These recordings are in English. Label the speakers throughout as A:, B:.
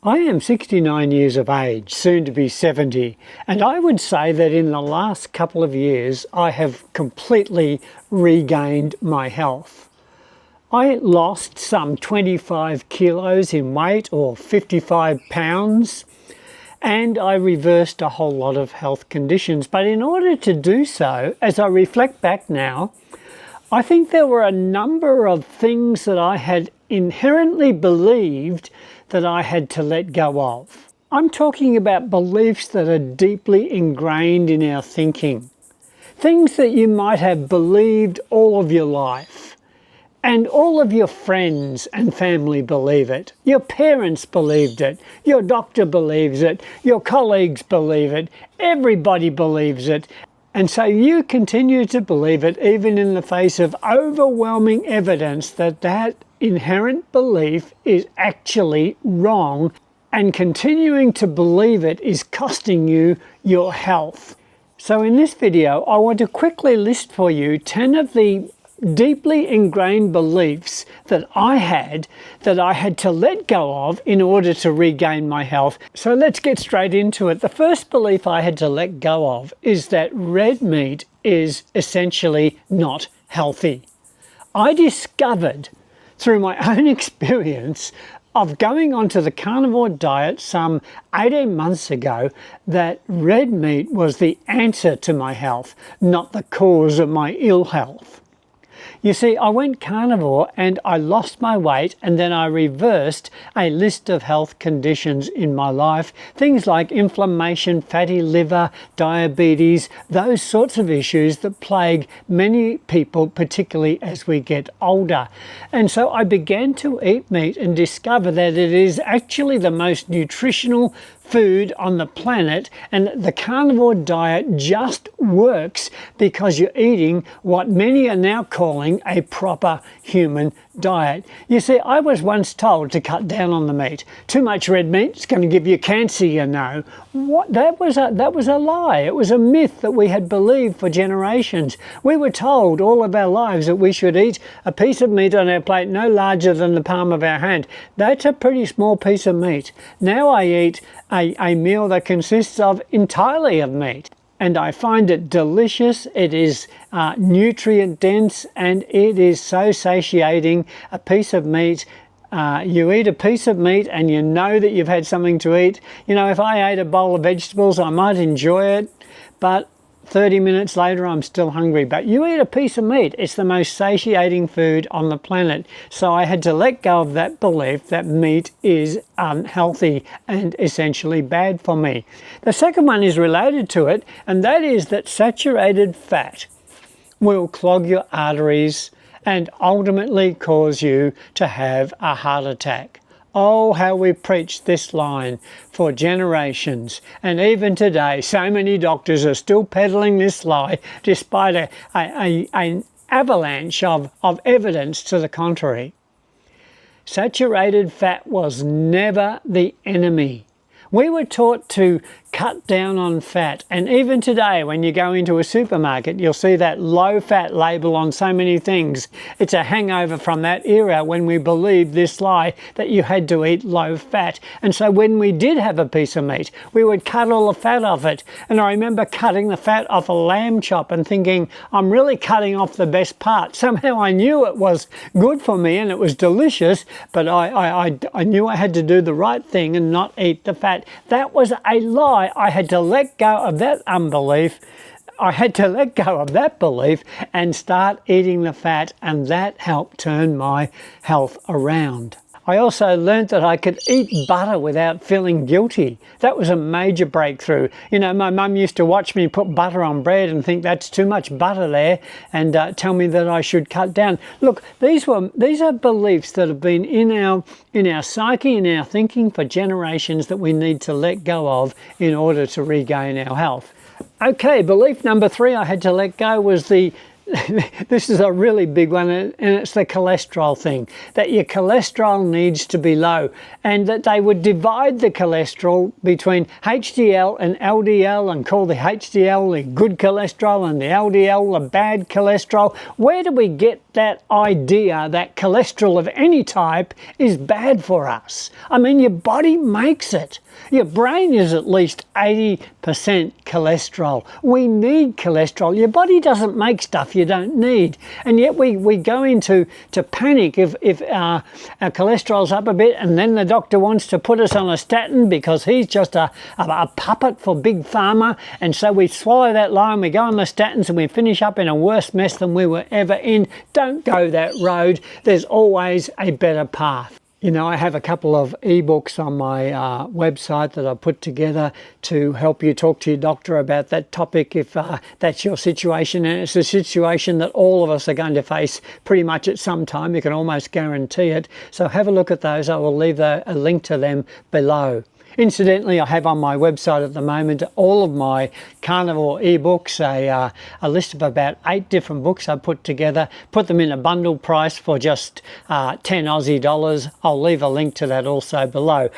A: I am 69 years of age, soon to be 70, and I would say that in the last couple of years I have completely regained my health. I lost some 25 kilos in weight, or 55 pounds, and I reversed a whole lot of health conditions. But in order to do so, as I reflect back now, I think there were a number of things that I had inherently believed that I had to let go of. I'm talking about beliefs that are deeply ingrained in our thinking. Things that you might have believed all of your life. And all of your friends and family believe it. Your parents believed it. Your doctor believes it. Your colleagues believe it. Everybody believes it. And so you continue to believe it even in the face of overwhelming evidence that that inherent belief is actually wrong, and continuing to believe it is costing you your health. So in this video, I want to quickly list for you 10 of the deeply ingrained beliefs that I had to let go of in order to regain my health. So let's get straight into it. The first belief I had to let go of is that red meat is essentially not healthy. I discovered through my own experience of going onto the carnivore diet some 18 months ago that red meat was the answer to my health, not the cause of my ill health. You see, I went carnivore and I lost my weight, and then I reversed a list of health conditions in my life. Things like inflammation, fatty liver, diabetes, those sorts of issues that plague many people, particularly as we get older. And so I began to eat meat and discover that it is actually the most nutritional food on the planet, and the carnivore diet just works because you're eating what many are now calling a proper human diet. You see, I was once told to cut down on the meat. Too much red meat is going to give you cancer, you know. That was a lie. It was a myth that we had believed for generations. We were told all of our lives that we should eat a piece of meat on our plate no larger than the palm of our hand. That's a pretty small piece of meat. Now I eat a meal that consists of entirely of meat, and I find it delicious. It is nutrient dense, and it is so satiating. A piece of meat, you eat a piece of meat and you know that you've had something to eat. You know, if I ate a bowl of vegetables, I might enjoy it, but 30 minutes later I'm still hungry. But you eat a piece of meat, it's the most satiating food on the planet. So I had to let go of that belief that meat is unhealthy and essentially bad for me. The second one is related to it, and that is that saturated fat will clog your arteries and ultimately cause you to have a heart attack. Oh, how we preached this line for generations, and even today so many doctors are still peddling this lie despite an avalanche of evidence to the contrary. Saturated fat was never the enemy. We were taught to cut down on fat, and even today when you go into a supermarket you'll see that low fat label on so many things. It's a hangover from that era when we believed this lie that you had to eat low fat. And so when we did have a piece of meat, we would cut all the fat off it. And I remember cutting the fat off a lamb chop and thinking, I'm really cutting off the best part. Somehow I knew it was good for me and it was delicious, but I knew I had to do the right thing and not eat the fat. That was a lie. I had to let go of that unbelief. I had to let go of that belief and start eating the fat, and that helped turn my health around. I also learned that I could eat butter without feeling guilty. That was a major breakthrough. You know, my mum used to watch me put butter on bread and think that's too much butter there, and tell me that I should cut down. Look, these are beliefs that have been in our psyche, in our thinking for generations that we need to let go of in order to regain our health. Okay, belief number 3 I had to let go was the this is a really big one, and it's the cholesterol thing, that your cholesterol needs to be low, and that they would divide the cholesterol between HDL and LDL and call the HDL the good cholesterol and the LDL the bad cholesterol. Where do we get that idea that cholesterol of any type is bad for us? I mean, your body makes it. Your brain is at least 80% cholesterol. We need cholesterol. Your body doesn't make stuff you don't need. And yet we go into panic if our cholesterol's up a bit, and then the doctor wants to put us on a statin because he's just a puppet for Big Pharma. And so we swallow that lie and we go on the statins and we finish up in a worse mess than we were ever in. Don't go that road. There's always a better path. You know, I have a couple of ebooks on my website that I put together to help you talk to your doctor about that topic if that's your situation. And it's a situation that all of us are going to face pretty much at some time. You can almost guarantee it. So have a look at those. I will leave a link to them below. Incidentally, I have on my website at the moment all of my Carnivore ebooks, a list of about 8 different books I put together, put them in a bundle price for just 10 Aussie dollars. I'll leave a link to that also below.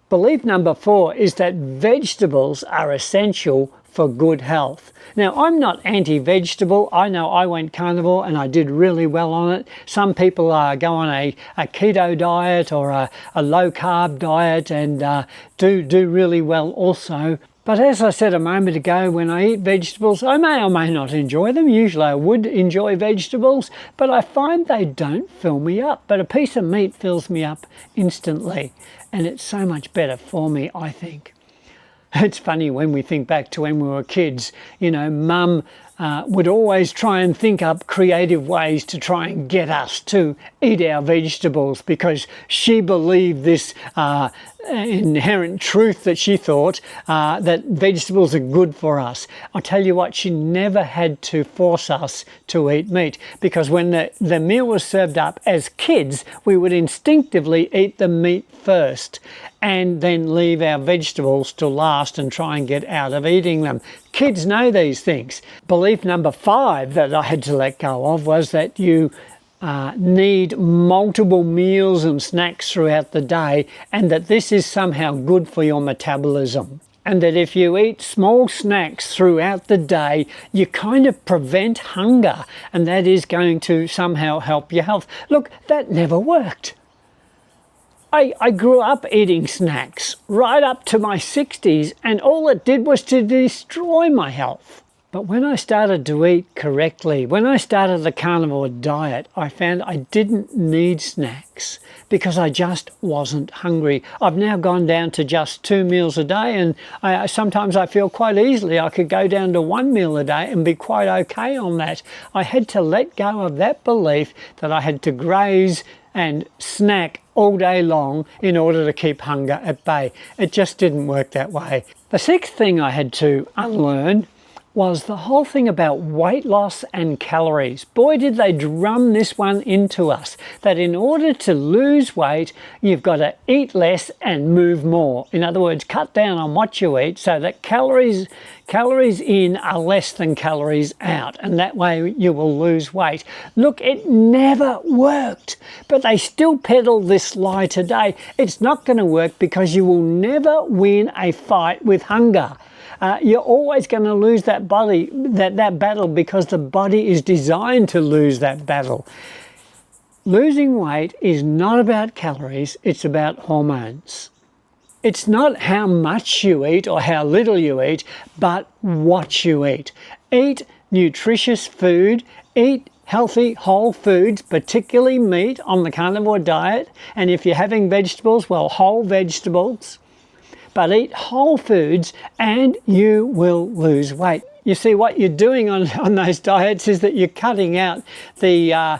A: Belief number 4 is that vegetables are essential for good health. Now, I'm not anti-vegetable. I know I went carnivore and I did really well on it. Some people go on a keto diet or a low-carb diet and do really well also. But as I said a moment ago, when I eat vegetables, I may or may not enjoy them. Usually I would enjoy vegetables, but I find they don't fill me up. But a piece of meat fills me up instantly, and it's so much better for me, I think. It's funny when we think back to when we were kids, you know, Mum would always try and think up creative ways to try and get us to eat our vegetables because she believed this inherent truth that she thought that vegetables are good for us. I'll tell you what, she never had to force us to eat meat because when the meal was served up as kids, we would instinctively eat the meat first and then leave our vegetables to last and try and get out of eating them. Kids know these things. Belief number 5 that I had to let go of was that you need multiple meals and snacks throughout the day, and that this is somehow good for your metabolism. And that if you eat small snacks throughout the day, you kind of prevent hunger, and that is going to somehow help your health. Look, that never worked. I grew up eating snacks right up to my 60s, and all it did was to destroy my health. But when I started to eat correctly, when I started the carnivore diet, I found I didn't need snacks because I just wasn't hungry. I've now gone down to just 2 meals a day, and sometimes I feel quite easily I could go down to 1 meal a day and be quite okay on that. I had to let go of that belief that I had to graze and snack all day long in order to keep hunger at bay. It just didn't work that way. The 6th thing I had to unlearn was the whole thing about weight loss and calories. Boy, did they drum this one into us, that in order to lose weight, you've got to eat less and move more. In other words, cut down on what you eat so that calories in are less than calories out, and that way you will lose weight. Look, it never worked, but they still peddle this lie today. It's not going to work because you will never win a fight with hunger. You're always going to lose that battle because the body is designed to lose that battle. Losing weight is not about calories, it's about hormones. It's not how much you eat or how little you eat, but what you eat. Eat nutritious food, eat healthy whole foods, particularly meat on the carnivore diet, and if you're having vegetables, well, whole vegetables. But eat whole foods and you will lose weight. You see, what you're doing on those diets is that you're cutting out the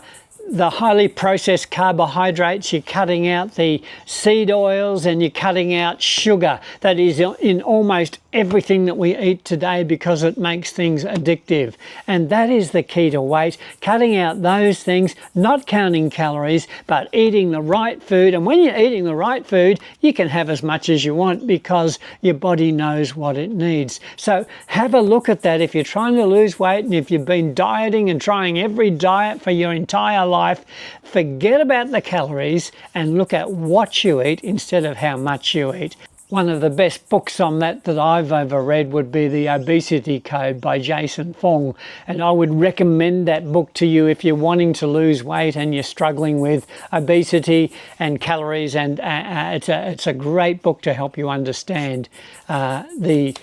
A: the highly processed carbohydrates, you're cutting out the seed oils, and you're cutting out sugar that is in almost everything that we eat today because it makes things addictive. And that is the key to weight, cutting out those things, not counting calories, but eating the right food. And when you're eating the right food, you can have as much as you want because your body knows what it needs. So have a look at that. If you're trying to lose weight, and if you've been dieting and trying every diet for your entire life, forget about the calories and look at what you eat instead of how much you eat. One of the best books on that I've ever read would be The Obesity Code by Jason Fung. And I would recommend that book to you if you're wanting to lose weight and you're struggling with obesity and calories. And it's a great book to help you understand the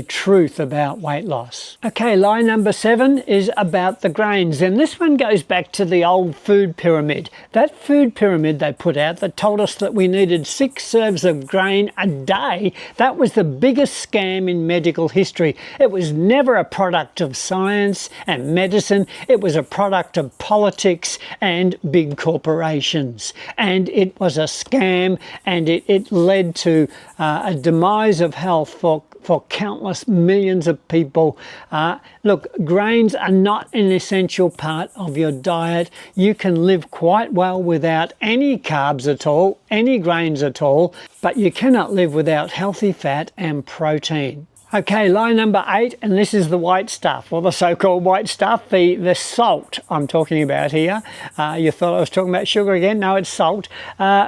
A: truth about weight loss. Okay, lie number 7 is about the grains, and this one goes back to the old food pyramid. That food pyramid they put out that told us that we needed 6 serves of grain a day, that was the biggest scam in medical history. It was never a product of science and medicine. It was a product of politics and big corporations, and it was a scam, and it led to a demise of health for countless millions of people. Look, grains are not an essential part of your diet. You can live quite well without any carbs at all, any grains at all, but you cannot live without healthy fat and protein. Okay, lie number 8, and this is the white stuff, or the so-called white stuff, the salt I'm talking about here. You thought I was talking about sugar again? No, it's salt.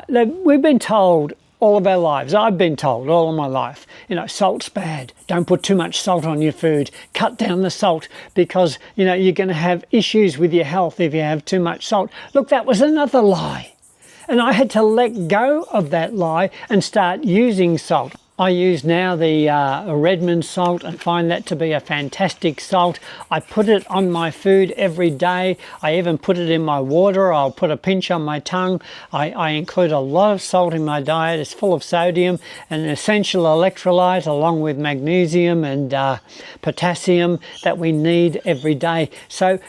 A: We've been told all of our lives, I've been told all of my life, you know, salt's bad. Don't put too much salt on your food. Cut down the salt because, you know, you're going to have issues with your health if you have too much salt. Look, that was another lie. And I had to let go of that lie and start using salt. I use now the Redmond salt and find that to be a fantastic salt. I put it on my food every day. I even put it in my water. I'll put a pinch on my tongue. I include a lot of salt in my diet. It's full of sodium, an essential electrolyte along with magnesium and potassium that we need every day. So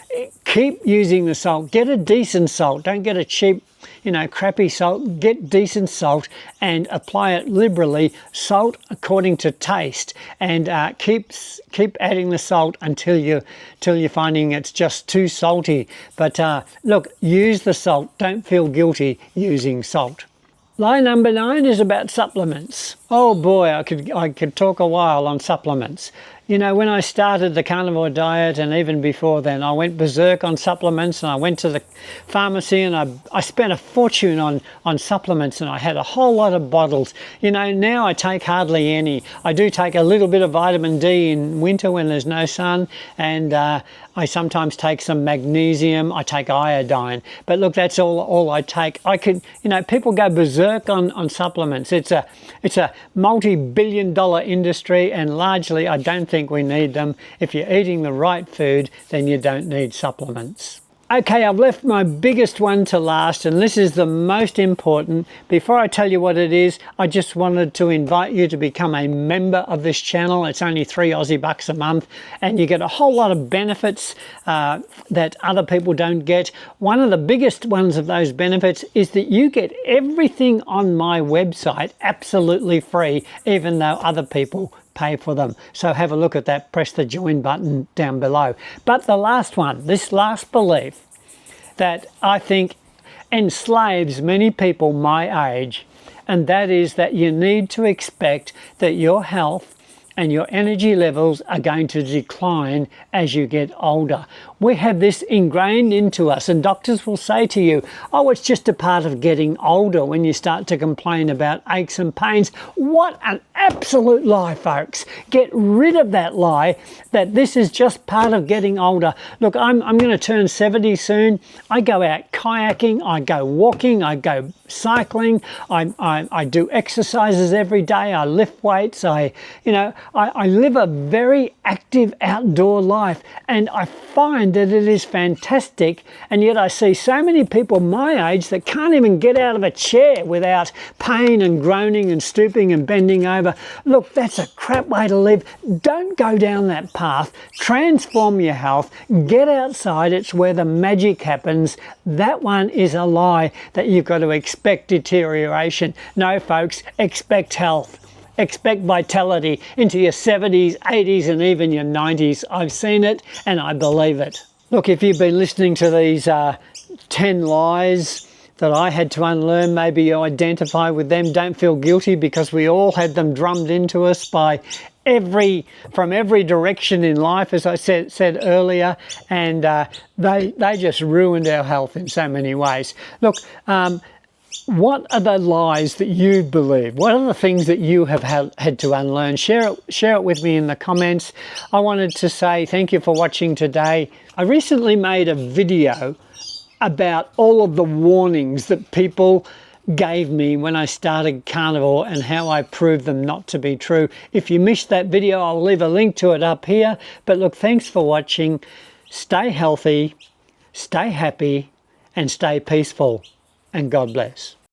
A: keep using the salt. Get a decent salt. Don't get a cheap, you know, crappy salt. Get decent salt and apply it liberally. Salt according to taste, and keep adding the salt until you're finding it's just too salty. But look, use the salt. Don't feel guilty using salt. Lie number 9 is about supplements. Oh boy, I could talk a while on supplements. You know, when I started the carnivore diet, and even before then, I went berserk on supplements, and I went to the pharmacy and I spent a fortune on supplements, and I had a whole lot of bottles. You know, now I take hardly any. I do take a little bit of vitamin D in winter when there's no sun, and I sometimes take some magnesium. I take iodine, but look, that's all I take. I could, you know, people go berserk on supplements. It's a multi-billion-dollar industry, and largely I don't think we need them. If you're eating the right food, then you don't need supplements. Okay, I've left my biggest one to last, and this is the most important. Before I tell you what it is, I just wanted to invite you to become a member of this channel. It's only $3 a month, and you get a whole lot of benefits that other people don't get. One of the biggest ones of those benefits is that you get everything on my website absolutely free, even though other people pay for them. So have a look at that. Press the join button down below. But the last one, this last belief that I think enslaves many people my age, and that is that you need to expect that your health and your energy levels are going to decline as you get older. We have this ingrained into us, and doctors will say to you, oh, it's just a part of getting older when you start to complain about aches and pains. What an absolute lie, folks. Get rid of that lie that this is just part of getting older. Look, I'm going to turn 70 soon. I go out kayaking, I go walking, I go cycling, I do exercises every day, I lift weights, I live a very active outdoor life, and I find that it is fantastic, and yet I see so many people my age that can't even get out of a chair without pain and groaning and stooping and bending over. Look, that's a crap way to live. Don't go down that path. Transform your health. Get outside. It's where the magic happens. That one is a lie that you've got to expect deterioration. No, folks, expect health. Expect vitality into your 70s, 80s, and even your 90s. I've seen it and I believe it. Look, if you've been listening to these 10 lies that I had to unlearn, maybe you identify with them. Don't feel guilty, because we all had them drummed into us by from every direction in life, as I said earlier, and they just ruined our health in so many ways. Look, what are the lies that you believe? What are the things that you have had to unlearn? Share it with me in the comments. I wanted to say thank you for watching today. I recently made a video about all of the warnings that people gave me when I started Carnivore and how I proved them not to be true. If you missed that video, I'll leave a link to it up here. But look, thanks for watching. Stay healthy, stay happy, and stay peaceful. And God bless.